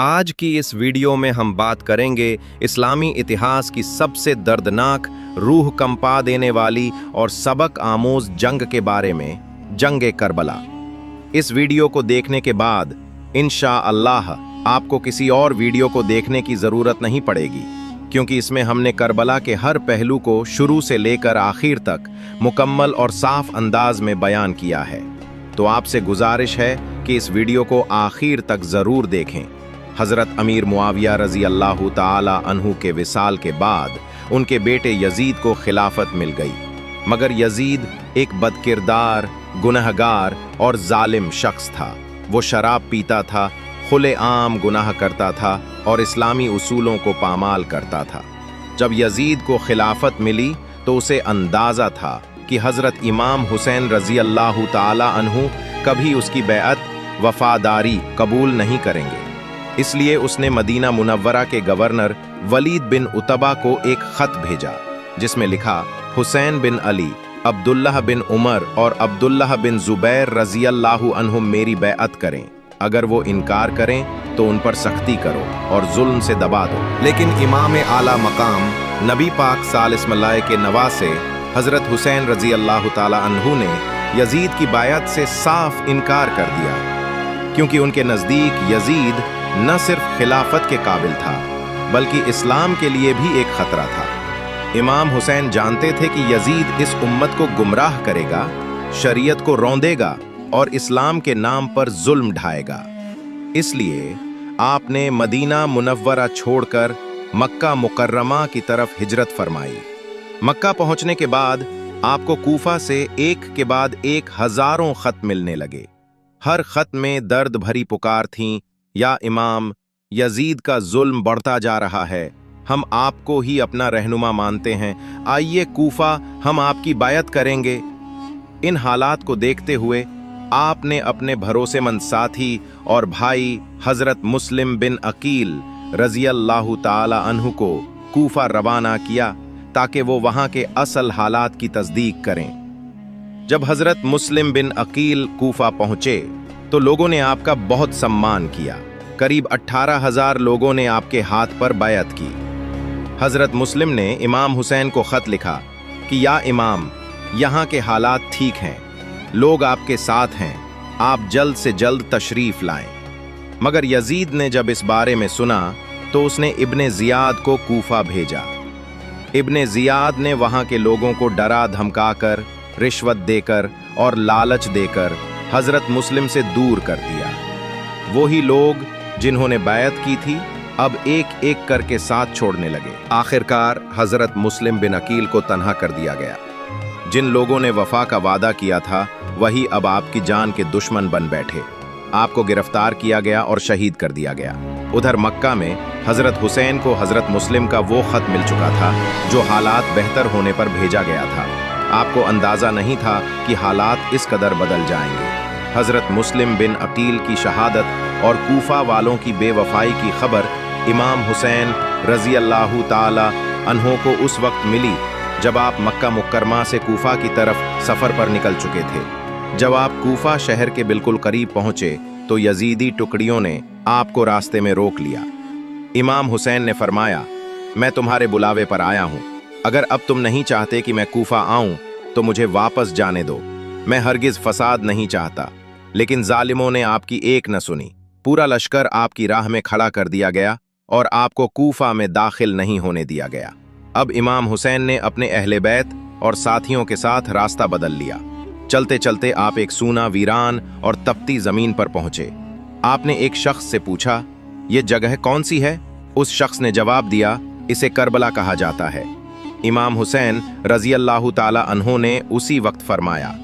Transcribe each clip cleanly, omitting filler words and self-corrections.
आज की इस वीडियो में हम बात करेंगे इस्लामी इतिहास की सबसे दर्दनाक, रूह कंपा देने वाली और सबक आमोज जंग के बारे में, जंग करबला। इस वीडियो को देखने के बाद इंशाअल्लाह आपको किसी और वीडियो को देखने की ज़रूरत नहीं पड़ेगी, क्योंकि इसमें हमने करबला के हर पहलू को शुरू से लेकर आखिर तक मुकम्मल और साफ अंदाज में बयान किया है। तो आपसे गुजारिश है कि इस वीडियो को आखिर तक ज़रूर देखें। हज़रत अमीर मुआविया रज़ी अल्लाह ताला अन्हु के विसाल के बाद उनके बेटे यजीद को खिलाफत मिल गई, मगर यजीद एक बदकिरदार, गुनहगार और जालिम शख्स था। वो शराब पीता था, खुले आम गुनाह करता था और इस्लामी उसूलों को पामाल करता था। जब यजीद को खिलाफत मिली तो उसे अंदाज़ा था कि हज़रत इमाम हुसैन रज़ी अल्लाह ताला अन्हु कभी उसकी बैअत वफादारी कबूल नहीं करेंगे। इसलिए उसने मदीना मुनव्वरा के गवर्नर वलीद बिन उतबा को एक खत भेजा, जिसमें लिखा, हुसैन बिन अली, अब्दुल्लाह बिन उमर और अब्दुल्लाह बिन जुबैर रज़ी अल्लाहु अन्हुम मेरी बैअत करें। अगर वो इनकार करें तो उन पर सख्ती करो और जुल्म से दबा दो। लेकिन इमाम आला मकाम नबी पाक सालिस्मल्लाह के नवासे हज़रत हुसैन रज़ी अल्लाह ताला अन्हु ने यजीद की बायत से साफ इनकार कर दिया, क्योंकि उनके नज़दीक यजीद न सिर्फ खिलाफत के काबिल था बल्कि इस्लाम के लिए भी एक खतरा था। इमाम हुसैन जानते थे कि यजीद इस उम्मत को गुमराह करेगा, शरीयत को रौंदेगा और इस्लाम के नाम पर जुल्म ढाएगा। इसलिए आपने मदीना मुनव्वरा छोड़कर मक्का मुकर्रमा की तरफ हिजरत फरमाई। मक्का पहुंचने के बाद आपको कूफा से एक के बाद एक हजारों खत मिलने लगे। हर खत में दर्द भरी पुकार थी, या इमाम, यजीद का जुल्म बढ़ता जा रहा है, हम आपको ही अपना रहनुमा मानते हैं, आइए कूफा, हम आपकी बायत करेंगे। इन हालात को देखते हुए आपने अपने भरोसेमंद साथी और भाई हजरत मुस्लिम बिन अकील रज़ी अल्लाह ताला अन्हु को कूफा रवाना किया, ताकि वो वहां के असल हालात की तस्दीक करें। जब हजरत मुस्लिम बिन अकील कूफा पहुंचे तो लोगों ने आपका बहुत सम्मान किया। करीब 18,000 लोगों ने आपके हाथ पर बैअत की। हजरत मुस्लिम ने इमाम हुसैन को खत लिखा कि या इमाम, यहाँ के हालात ठीक हैं, लोग आपके साथ हैं, आप जल्द से जल्द तशरीफ लाएं। मगर यजीद ने जब इस बारे में सुना तो उसने इब्ने जियाद को कूफा भेजा। इब्ने जियाद ने वहाँ के लोगों को डरा धमकाकर, रिश्वत देकर और लालच देकर हजरत मुस्लिम से दूर कर दिया। वही लोग जिन्होंने बैअत की थी अब एक एक करके साथ छोड़ने लगे। आखिरकार हजरत मुस्लिम बिन अकील को तन्हा कर दिया गया। जिन लोगों ने वफा का वादा किया था वही अब आपकी जान के दुश्मन बन बैठे। आपको गिरफ्तार किया गया और शहीद कर दिया गया। उधर मक्का में हजरत हुसैन को हजरत मुस्लिम का वो खत मिल चुका था जो हालात बेहतर होने पर भेजा गया था। आपको अंदाज़ा नहीं था कि हालात इस कदर बदल जाएंगे। हजरत मुस्लिम बिन अकील की शहादत और कूफा वालों की बेवफाई की खबर इमाम हुसैन रज़ी अल्लाह ताला अन्हों को उस वक्त मिली जब आप मक्का मुकरमा से कूफा की तरफ सफ़र पर निकल चुके थे। जब आप कूफा शहर के बिल्कुल करीब पहुंचे तो यजीदी टुकड़ियों ने आपको रास्ते में रोक लिया। इमाम हुसैन ने फरमाया, मैं तुम्हारे बुलावे पर आया हूँ, अगर अब तुम नहीं चाहते कि मैं कूफा आऊँ तो मुझे वापस जाने दो। मैं हरगिज़ फसाद नहीं चाहता। लेकिन जालिमों ने आपकी एक न सुनी। पूरा लश्कर आपकी राह में खड़ा कर दिया गया और आपको कूफा में दाखिल नहीं होने दिया गया। अब इमाम हुसैन ने अपने अहले बैत और साथियों के साथ रास्ता बदल लिया। चलते चलते आप एक सूना, वीरान और तपती जमीन पर पहुंचे। आपने एक शख्स से पूछा, ये जगह कौन सी है? उस शख्स ने जवाब दिया, इसे करबला कहा जाता है। इमाम हुसैन रज़ी अल्लाह ताला अन्हु ने उसी वक्त फरमाया,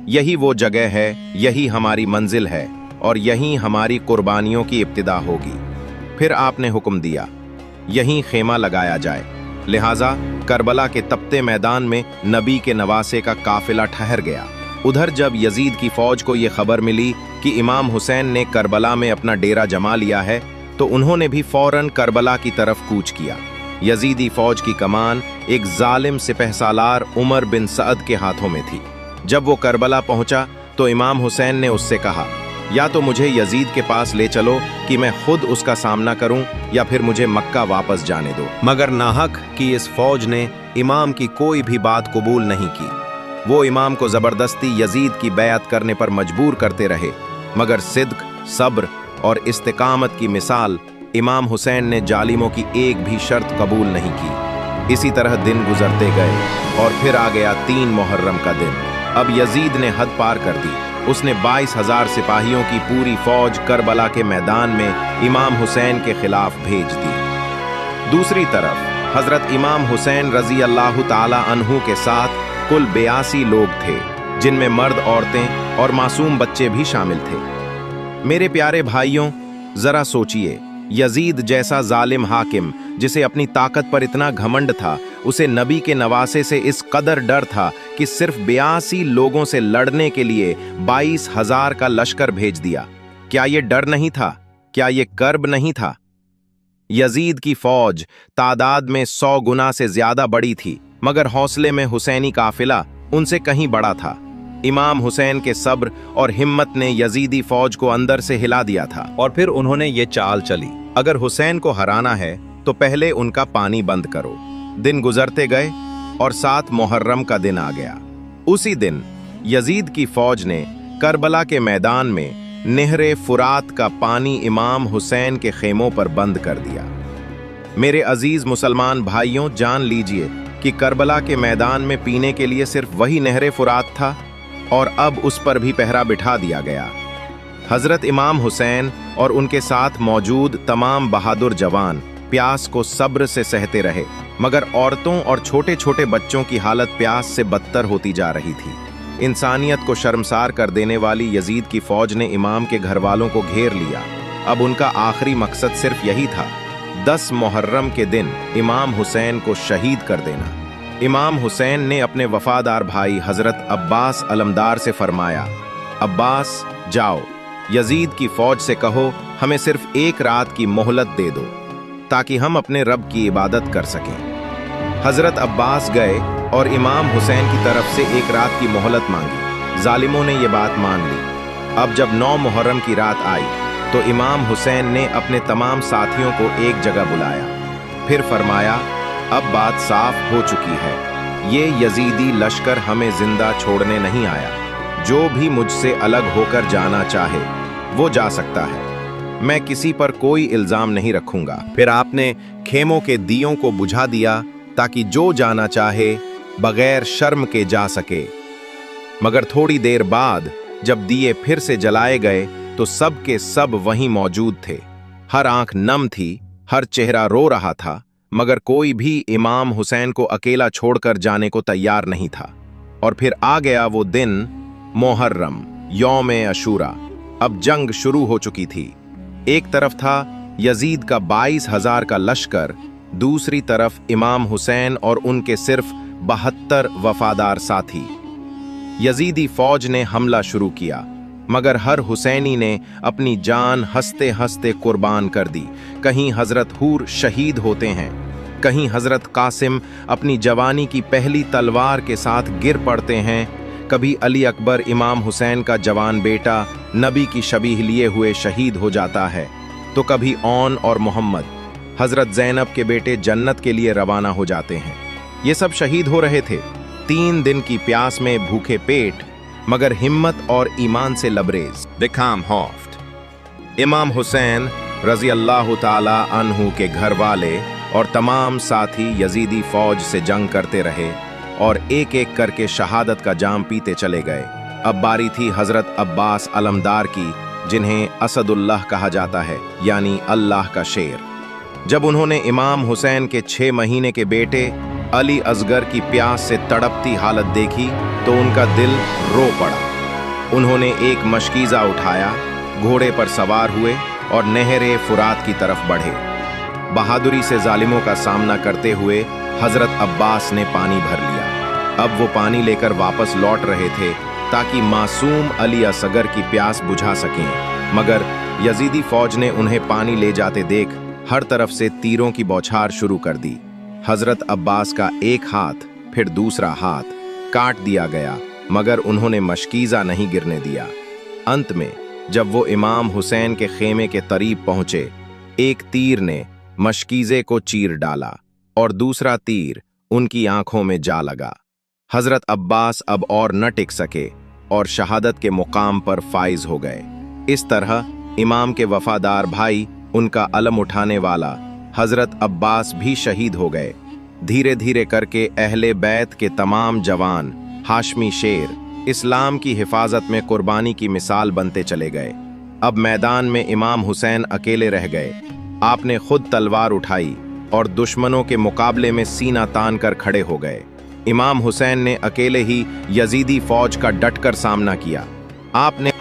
यही वो जगह है, यही हमारी मंजिल है और यहीं हमारी कुर्बानियों की इब्तिदा होगी। फिर आपने हुक्म दिया, यहीं खेमा लगाया जाए। लिहाजा करबला के तपते मैदान में नबी के नवासे का काफिला ठहर गया। उधर जब यजीद की फौज को ये खबर मिली कि इमाम हुसैन ने करबला में अपना डेरा जमा लिया है तो उन्होंने भी फौरन करबला की तरफ कूच किया। यजीदी फौज की कमान एक जालिम सिपहसालार उमर बिन सअद के हाथों में थी। जब वो करबला पहुंचा तो इमाम हुसैन ने उससे कहा, या तो मुझे यजीद के पास ले चलो कि मैं खुद उसका सामना करूं, या फिर मुझे मक्का वापस जाने दो। मगर नाहक की इस फौज ने इमाम की कोई भी बात कबूल नहीं की। वो इमाम को जबरदस्ती यजीद की बैअत करने पर मजबूर करते रहे, मगर सिद्क, सब्र और इस्तिकामत की मिसाल इमाम हुसैन ने जालिमों की एक भी शर्त कबूल नहीं की। इसी तरह दिन गुजरते गए और फिर आ गया 3 मुहर्रम का दिन। अब यजीद ने हद पार कर दी। उसने 22,000 सिपाहियों की पूरी फौज करबला के मैदान में इमाम हुसैन के खिलाफ भेज दी। दूसरी तरफ हजरत इमाम हुसैन रजी अल्लाह ताला अन्हु के साथ कुल 82 लोग थे, जिनमें मर्द, औरतें और मासूम बच्चे भी शामिल थे। मेरे प्यारे भाइयों, जरा सोचिए, यजीद जैसा जालिम हाकिम, जिसे अपनी ताकत पर इतना घमंड था, उसे नबी के नवासे से इस कदर डर था कि सिर्फ 82 लोगों से लड़ने के लिए 22,000 का लश्कर भेज दिया। क्या ये डर नहीं था? क्या ये कर्ब नहीं था? यजीद की फौज तादाद में 100 गुना से ज्यादा बड़ी थी, मगर हौसले में हुसैनी काफिला उनसे कहीं बड़ा था। इमाम हुसैन के सब्र और हिम्मत ने यजीदी फौज को अंदर से हिला दिया था, और फिर उन्होंने ये चाल चली, अगर हुसैन को हराना है तो पहले उनका पानी बंद करो। दिन गुजरते गए और 7 मुहर्रम का दिन आ गया। उसी दिन यजीद की फौज ने करबला के मैदान में नहरे फुरात का पानी इमाम हुसैन के खेमों पर बंद कर दिया। मेरे अजीज मुसलमान भाइयों, जान लीजिए कि करबला के मैदान में पीने के लिए सिर्फ वही नहरे फुरात था, और अब उस पर भी पहरा बिठा दिया गया। हजरत इमाम हुसैन और उनके साथ मौजूद तमाम बहादुर जवान प्यास को सब्र से सहते रहे, मगर औरतों और छोटे छोटे बच्चों की हालत प्यास से बदतर होती जा रही थी। इंसानियत को शर्मसार कर देने वाली यजीद की फौज ने इमाम के घर वालों को घेर लिया। अब उनका आखिरी मकसद सिर्फ यही था, 10 मुहर्रम के दिन इमाम हुसैन को शहीद कर देना। इमाम हुसैन ने अपने वफादार भाई हजरत अब्बास अलमदार से फरमाया, अब्बास जाओ, यजीद की फौज से कहो हमें सिर्फ 1 रात की मोहलत दे दो, ताकि हम अपने रब की इबादत कर सकें। हजरत अब्बास गए और इमाम हुसैन की तरफ से 1 रात की मोहलत मांगी। जालिमों ने ये बात मान ली। अब जब 9 मुहर्रम की रात आई तो इमाम हुसैन ने अपने तमाम साथियों को एक जगह बुलाया। फिर फरमाया, अब बात साफ हो चुकी है, ये यजीदी लश्कर हमें जिंदा छोड़ने नहीं आया। जो भी मुझसे अलग होकर जाना चाहे वो जा सकता है, मैं किसी पर कोई इल्जाम नहीं रखूंगा। फिर आपने खेमों के दियों को बुझा दिया ताकि जो जाना चाहे बगैर शर्म के जा सके। मगर थोड़ी देर बाद जब दिए फिर से जलाए गए तो सब के सब वहीं मौजूद थे। हर आंख नम थी, हर चेहरा रो रहा था, मगर कोई भी इमाम हुसैन को अकेला छोड़कर जाने को तैयार नहीं था। और फिर आ गया वो दिन, मुहर्रम, यौम अशूरा। अब जंग शुरू हो चुकी थी। एक तरफ था यजीद का 22,000 का लश्कर, दूसरी तरफ इमाम हुसैन और उनके सिर्फ 72 वफादार साथी। यजीदी फौज ने हमला शुरू किया, मगर हर हुसैनी ने अपनी जान हंसते हंसते कुर्बान कर दी। कहीं हजरत हूर शहीद होते हैं, कहीं हजरत कासिम अपनी जवानी की पहली तलवार के साथ गिर पड़ते हैं, कभी अली अकबर इमाम हुसैन का जवान बेटा नबी की शबीह लिए हुए शहीद हो जाता है, तो कभी औन और मोहम्मद हजरत ज़ैनब के बेटे जन्नत के लिए रवाना हो जाते हैं। ये सब शहीद हो रहे थे, 3 दिन की प्यास में भूखे पेट, मगर हिम्मत और ईमान से लबरेज। दिखाम हॉफ्ट इमाम हुसैन रजी अल्लाह ताला अन्हु के घर वाले और तमाम साथी यजीदी फौज से जंग करते रहे और एक एक करके शहादत का जाम पीते चले गए। अब बारी थी हजरत अब्बास अलमदार की, जिन्हें असदुल्लाह कहा जाता है, यानी अल्लाह का शेर। जब उन्होंने इमाम हुसैन के 6 महीने के बेटे अली असगर की प्यास से तड़पती हालत देखी तो उनका दिल रो पड़ा। उन्होंने एक मशकीज़ा उठाया, घोड़े पर सवार हुए और नहरे फुरात की तरफ बढ़े। बहादुरी से जालिमों का सामना करते हुए हजरत अब्बास ने पानी भर लिया। अब वो पानी लेकर वापस लौट रहे थे ताकि मासूम अली असगर की प्यास बुझा सकें, मगर यजीदी फौज ने उन्हें पानी ले जाते देख हर तरफ से तीरों की बौछार शुरू कर दी। हजरत अब्बास का एक हाथ फिर दूसरा हाथ काट दिया गया, मगर उन्होंने मशकीज़ा नहीं गिरने दिया। अंत में जब वो इमाम हुसैन के खेमे के करीब पहुंचे, एक तीर ने मशकीज़े को चीर डाला और दूसरा तीर उनकी आंखों में जा लगा। हजरत अब्बास अब और न टिक सके और शहादत के मुकाम पर फाइज हो गए। इस तरह इमाम के वफादार भाई, उनका अलम उठाने वाला हजरत अब्बास भी शहीद हो गए। धीरे धीरे करके अहले बैत के तमाम जवान हाशमी शेर इस्लाम की हिफाजत में कुर्बानी की मिसाल बनते चले गए। अब मैदान में इमाम हुसैन अकेले रह गए। आपने खुद तलवार उठाई और दुश्मनों के मुकाबले में सीना तान कर खड़े हो गए। इमाम हुसैन ने अकेले ही यजीदी फौज का डटकर सामना किया।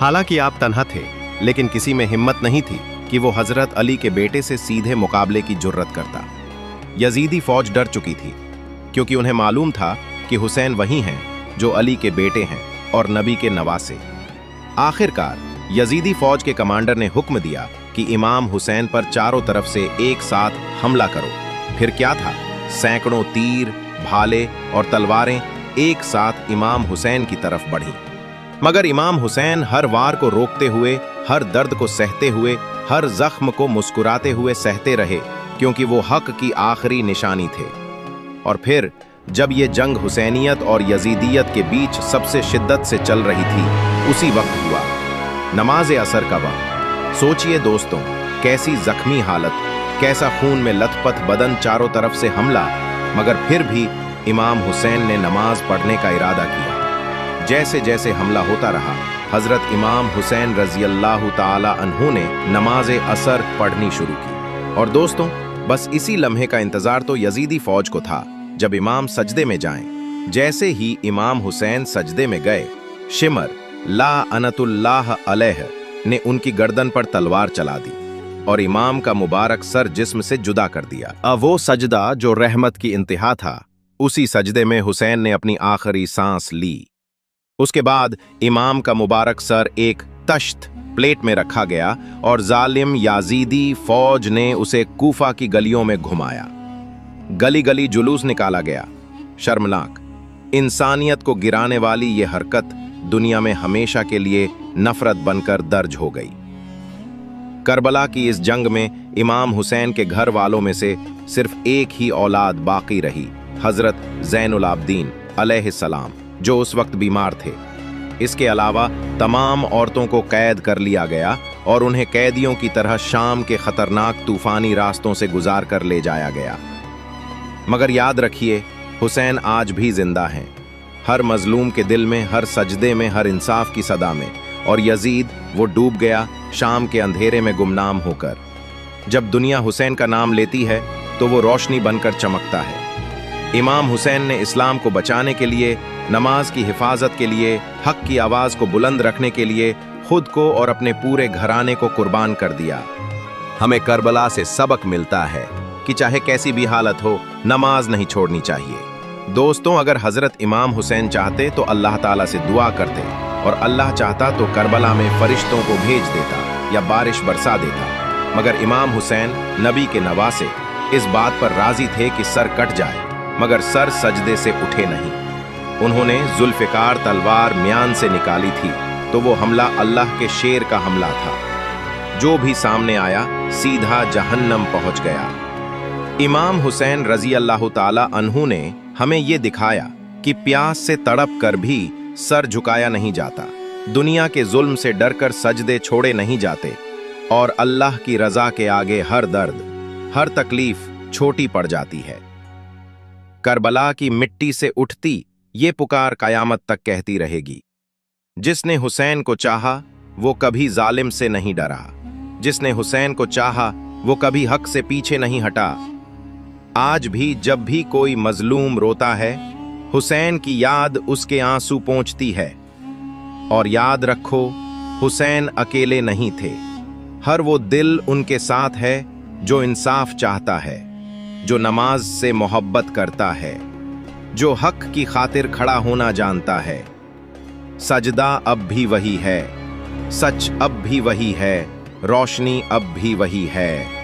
हालांकि आप तन्हा थे, लेकिन किसी में हिम्मत नहीं थी कि वो हजरत अली के बेटे से सीधे मुकाबले की जुर्रत करता। यजीदी फौज डर चुकी थी, क्योंकि उन्हें मालूम था कि हुसैन वही हैं जो अली के बेटे हैं और नबी के नवासे। आखिरकार यजीदी फौज के कमांडर ने हुक्म दिया कि इमाम हुसैन पर चारों तरफ से एक साथ हमला करो। फिर क्या था, सैकड़ों तीर, भाले और तलवारें एक साथ इमाम हुसैन की तरफ बढ़ीं। मगर इमाम हुसैन हर वार को रोकते हुए, हर दर्द को सहते हुए, हर जख्म को मुस्कुराते हुए सहते रहे, क्योंकि वो हक की आखिरी निशानी थे। और फिर जब ये जंग हुसैनियत और यजीदियत के बीच सबसे शिद्दत से चल रही थी, उसी वक्त हुआ नमाज असर का वक्त। सोचिए दोस्तों, कैसी जख्मी हालत, कैसा खून में लथपथ बदन, चारों तरफ से हमला, मगर फिर भी इमाम हुसैन ने नमाज पढ़ने का इरादा किया। जैसे जैसे हमला होता रहा, हजरत इमाम हुसैन रजी अल्लाह ताला अन्हु ने नमाज असर पढ़नी शुरू की। और दोस्तों, बस इसी लम्हे का इंतजार तो यजीदी फौज को था, जब इमाम सजदे में जाएं। जैसे ही इमाम हुसैन सजदे में गए, शिमर ला अनतुल्लाह अलैह ने उनकी गर्दन पर तलवार चला दी और इमाम का मुबारक सर जिस्म से जुदा कर दिया। अब वो सजदा जो रहमत की इंतहा था, उसी सजदे में हुसैन ने अपनी आखिरी सांस ली। उसके बाद इमाम का मुबारक सर एक तश्त प्लेट में रखा गया और जालिम याजीदी फौज ने उसे कूफा की गलियों में घुमाया। गली गली जुलूस निकाला गया। शर्मनाक, इंसानियत को गिराने वाली ये हरकत दुनिया में हमेशा के लिए नफरत बनकर दर्ज हो गई। करबला की इस जंग में इमाम हुसैन के घर वालों में से सिर्फ एक ही औलाद बाकी रही, हजरत ज़ैनुल आबदीन अलैहिस्सलाम, जो उस वक्त बीमार थे। इसके अलावा तमाम औरतों को कैद कर लिया गया और उन्हें कैदियों की तरह शाम के खतरनाक तूफानी रास्तों से गुजार कर ले जाया गया। मगर याद रखिए, हुसैन आज भी जिंदा हैं, हर मजलूम के दिल में, हर सजदे में, हर इंसाफ की सदा में। और यजीद वो डूब गया शाम के अंधेरे में गुमनाम होकर। जब दुनिया हुसैन का नाम लेती है तो वो रोशनी बनकर चमकता है। इमाम हुसैन ने इस्लाम को बचाने के लिए, नमाज की हिफाजत के लिए, हक की आवाज को बुलंद रखने के लिए खुद को और अपने पूरे घराने को कुर्बान कर दिया। हमें करबला से सबक मिलता है कि चाहे कैसी भी हालत हो, नमाज नहीं छोड़नी चाहिए। दोस्तों, अगर हजरत इमाम हुसैन चाहते तो अल्लाह ताला से दुआ करते, और अल्लाह चाहता तो करबला में फरिश्तों को भेज देता या बारिश बरसा देता। मगर इमाम हुसैन नबी के नवासे इस बात पर राजी थे कि सर कट जाए, मगर सर सजदे से उठे नहीं। उन्होंने जुल्फिकार तलवार म्यान से निकाली थी, तो वो हमला अल्लाह के शेर का हमला था। जो भी सामने आया सीधा जहन्नम पहुंच गया। इमाम हुसैन रजी अल्लाह ताला अन्हु ने हमें ये दिखाया कि प्यास से तड़प कर भी सर झुकाया नहीं जाता, दुनिया के जुल्म से डरकर सजदे छोड़े नहीं जाते, और अल्लाह की रजा के आगे हर दर्द, हर तकलीफ छोटी पड़ जाती है। करबला की मिट्टी से उठती ये पुकार कयामत तक कहती रहेगी। जिसने हुसैन को चाहा वो कभी जालिम से नहीं डरा, जिसने हुसैन को चाहा वो कभी हक से पीछे नहीं हटा। आज भी जब भी कोई मजलूम रोता है, हुसैन की याद उसके आंसू पोंछती है। और याद रखो, हुसैन अकेले नहीं थे, हर वो दिल उनके साथ है जो इंसाफ चाहता है, जो नमाज से मोहब्बत करता है, जो हक की खातिर खड़ा होना जानता है। सजदा अब भी वही है, सच अब भी वही है, रोशनी अब भी वही है।